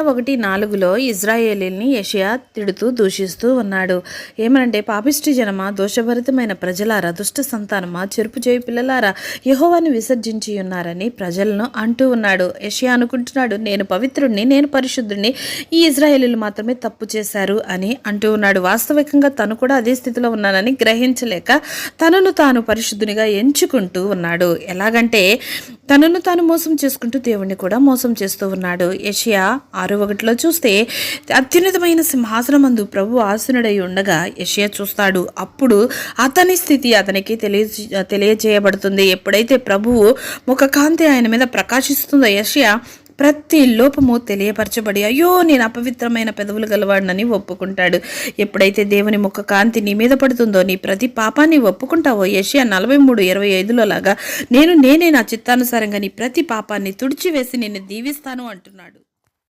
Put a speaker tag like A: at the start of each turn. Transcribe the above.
A: 1:4లో ఇజ్రాయేలీల్ని యెషయా తిడుతూ దూషిస్తూ ఉన్నాడు. ఏమనంటే, పాపిష్టి జనమా, దోషభరితమైన ప్రజలారా, దుష్ట సంతానమా, చెరుపు చేయి పిల్లలారా, యెహోవాను విసర్జించి ఉన్నారని ప్రజలను అంటూ ఉన్నాడు. యెషయా అనుకుంటున్నాడు, నేను పవిత్రుడిని, నేను పరిశుద్ధుడిని, ఈ ఇజ్రాయేలీలు మాత్రమే తప్పు చేశారు అని అంటూ ఉన్నాడు. వాస్తవికంగా తను కూడా అదే స్థితిలో ఉన్నానని గ్రహించలేక తనను తాను పరిశుద్ధునిగా ఎంచుకుంటూ ఉన్నాడు. ఎలాగంటే తనను తాను మోసం చేసుకుంటూ దేవుణ్ణి కూడా మోసం చేస్తూ ఉన్నాడు. యెషయా 6:1లో చూస్తే, అత్యున్నతమైన సింహాసనమందు ప్రభు ఆసీనుడై ఉండగా యెషయా చూస్తాడు. అప్పుడు అతని స్థితి అతనికి తెలియజేయబడుతుంది. ఎప్పుడైతే ప్రభువు ముఖకాంతి ఆయన మీద ప్రకాశిస్తుందో యెషయా ప్రతి లోపము తెలియపరచబడి, అయ్యో నేను అపవిత్రమైన పెదవులు గలవాడినని ఒప్పుకుంటాడు. ఎప్పుడైతే దేవుని ముఖ కాంతి నీ మీద పడుతుందో, నీ ప్రతి పాపాన్ని ఒప్పుకుంటావో, యెషయా 43:25లో లాగా నేనే నా చిత్తానుసారంగా నీ ప్రతి పాపాన్ని తుడిచివేసి నిన్ను దీవిస్తాను అంటున్నాడు.